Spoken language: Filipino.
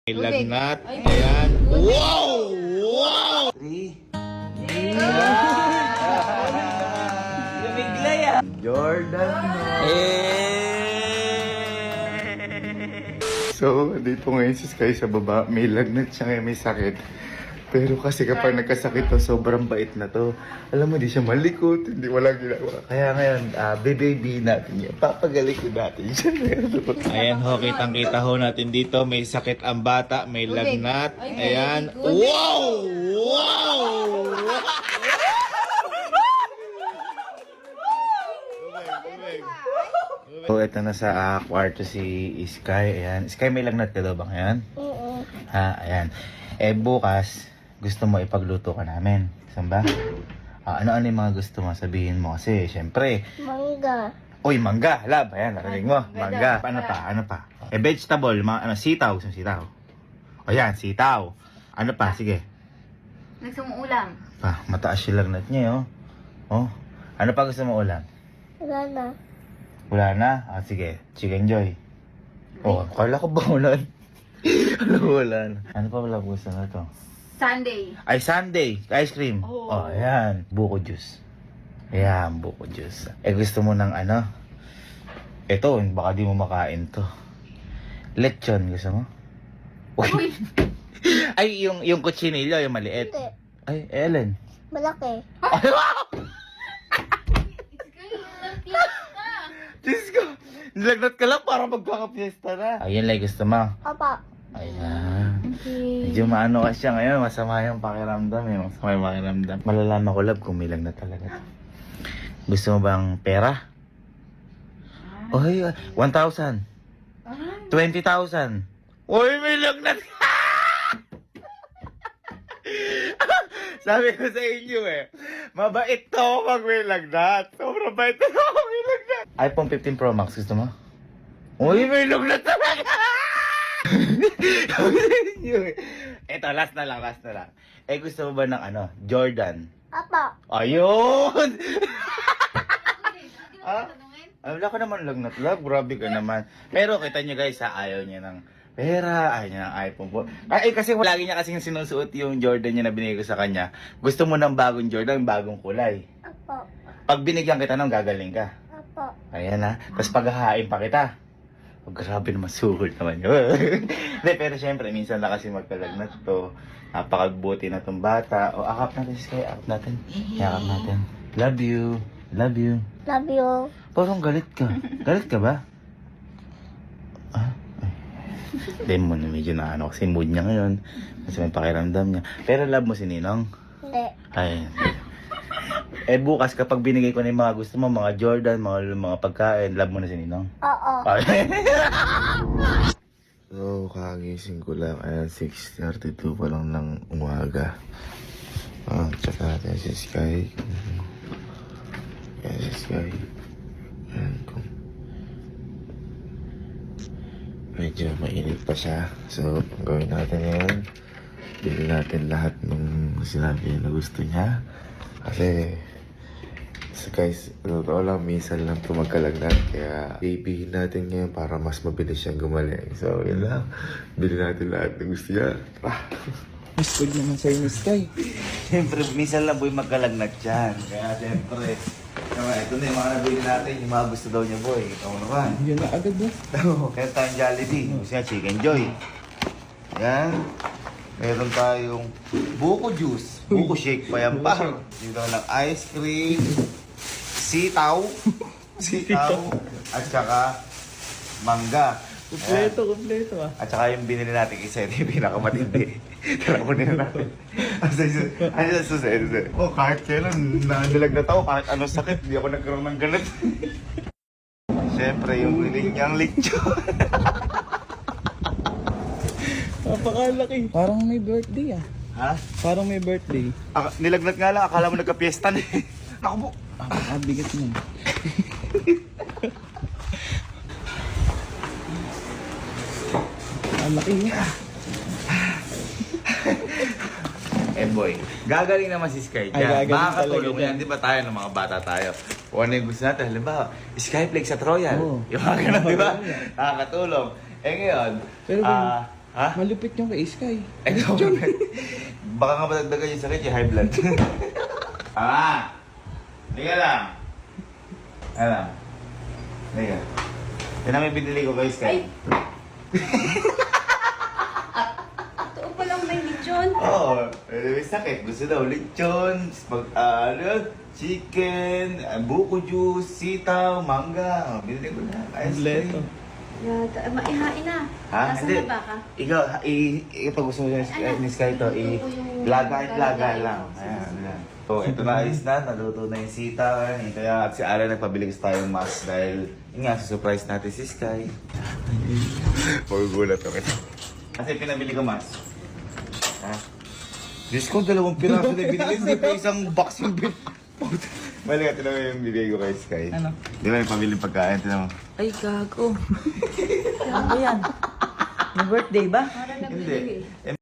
May lagnat. Ayan. Wow! Wow! 3. Lumigla yan. Jordan. So, dito ngayon si Sky sa baba. May lagnat siya ngayon, may sakit. Pero kasi kapag nagkasakit to, sobrang bait na to. Alam mo, di siya malikot, hindi walang ginagawa. Kaya ngayon, baby natin yan. Papagalikod natin siya. Ayan ho, kitang-kita ho natin dito. May sakit ang bata, may lagnat. Ayan. Wow! Wow! So, ito na sa kwarto si Sky. Ayan. Sky, may lagnat ka daw ba ngayon? Oo. Ha, ayan. Bukas, gusto mo ipagluto ka namin. Saan ba? Ano-ano yung mga gusto mo sabihin mo? Kasi, syempre, Mangga. uy, mangga, lab. Ayan, narinig mo. Mangga. Ano pa? Vegetable, mga, sitaw. Gusto mo sitaw? O yan, sitaw. Ano pa? Sige. Nagsumuulam. Mataas yung lagnat niya, oh. Oh. Ano pa gusto mo ulam? Wala na. Wala na? Sige. Chicken Joy. Oh, kala ko ba ulan? Wala na. Ano pa wala gusto na to? Sunday. Ay, Sunday. Ice cream. Oh. Oh, ayan. Buko juice. Ayan, buko juice. Gusto mo ng ano? Ito, baka di mo makain to. Lechon, gusto mo? Uy! Ay, yung kutsinilyo, yung maliit. Hindi. Ay, Ellen. Malaki. Ay, wow! Diyos ko! Nilagnat ka lang para magkaka-fiesta na. Ayun, like, gusto mo? Apa. Ayan. Okay. Medyo maano ka siya ngayon, masama yung pakiramdam eh. Masama yung pakiramdam. Malalaman ko, love, kung may lagnat talaga. Gusto mo bang pera? Oy, 1,000. 20,000. Uy, may lagnat ka! Sabi ko sa inyo eh, mabait to pag may lagnat. Sobrang bait to pag may lagnat. iPhone 15 Pro Max, gusto mo? Uy, may lagnat talaga! Ito, last na lang. Gusto mo ba ng ano? Jordan? Apa. Ayun! Wala ka naman lagnat, love. Grabe ka naman. Pero kita nyo guys, ayaw niya ng pera, ayaw niya ng iPhone po. Kasi lagi niya kasing sinusuot yung Jordan niya na binigay ko sa kanya. Gusto mo ng bagong Jordan, bagong kulay. Apa. Pag binigyan kita nung gagaling ka. Apa. Ayan na. Tapos paghahain pa kita. Oh, grabe naman, suhol naman yun. Hindi, pero syempre, minsan na kasi magkalagnat to. Napakabuti na tong bata. O, akap natin si Sky, akap natin. Yakap natin. Love you. Love you. Love you. Parang galit ka. Galit ka ba? Hindi mo na medyo na ano kasi mood niya ngayon. Kasi may pakiramdam niya. Pero love mo si Ninong? Hindi. Ay. Bukas kapag binigay ko na yung mga gusto mo, mga Jordan, mga pagkain, love mo na si Ninong? Oo. So, kagising ko lang. Ayan, 6:32 pa lang ng umaga. Check natin si Sky. Ayan si Sky. Ayan kung medyo mainit pa siya. So, ang gawin natin ngayon, bili natin lahat ng sinabi niya na gusto niya. Kasi, guys, totoo lang, minsan lang ito magkalagnat. Kaya, ibihin natin ngayon para mas mabilis siyang gumaling. So, yun lang. Bili natin lahat ng gusto niya. Mas good naman sa'yo ni Sky. Siyempre, minsan lang boy magkalagnat yan. Kaya, siyempre, ito na yung mga nabili natin. Yung mga gusto daw niya, boy. Ikaw naman. Yun na agad ba? Kaya tayong Jollibee. Gusto niya, Chicken Joy. Yan. Meron tayong buko juice. Buko shake pa yan pa. Dito ng ice cream. Sitaw. At saka mangga. Kompleto ah. At saka yung binili natin isa, ito yung pinakamatindi. Tara ko nila natin. Ano yung susunod? Oh, kahit kailan nanilagnat ako, kahit anong sakit, di ako nagkaroon ng ganun. Siyempre, yung piling niyang lechon. Napakalaki. Parang may birthday ah. Ha? Parang may birthday. Nilagnat nga lang, akala mo nagka-fiesta na eh. Naku po. Bigat mo. Ang laki niya. Boy, gagaling naman si Sky Ay, dyan. gagaling Makakatulong talaga yan. Di ba tayo ng mga bata tayo? Kung ano yung gusto natin, halimbawa, Skyflakes at Royal. Oo. Yung mga ganun, di ba? Nakakatulong. Ngayon, Pero Ha? Malupit yung kay Sky. Eh, baka nga madagdagan yung sakit, yung high blood. Liga lang. Alam. Liga. Yan ang may binili ko kay Sky. Totoo palang may lechon. Oo, may sakit. Gusto daw lechon, chicken, buko juice, sitaw, mangga. Binili ko na. Ice cream. Kompleto. Yata, maihain na. Ha? Nasaan Hindi. na ba ka? Ikaw, pag gusto mo ni Sky to, laga lang. Ayan, ayan. So, ito na ayos na, naluto na yung sitaw. Kaya si Ara nagpabili ko tayong mask dahil yun nga, surprise natin si Sky. Magugulat ako. Kasi pinabili ko mask. Ha? Diyos ko, 2 piraso na binili. Hindi pa isang box yung bin. Mali ka, tinan mo yung bibigay ko kay Sky. Ano? Di ba yung pabiling pagkain? Tinan mo. Ay, gago. Ano yan? May birthday ba? Parang Hindi. nagbibigay.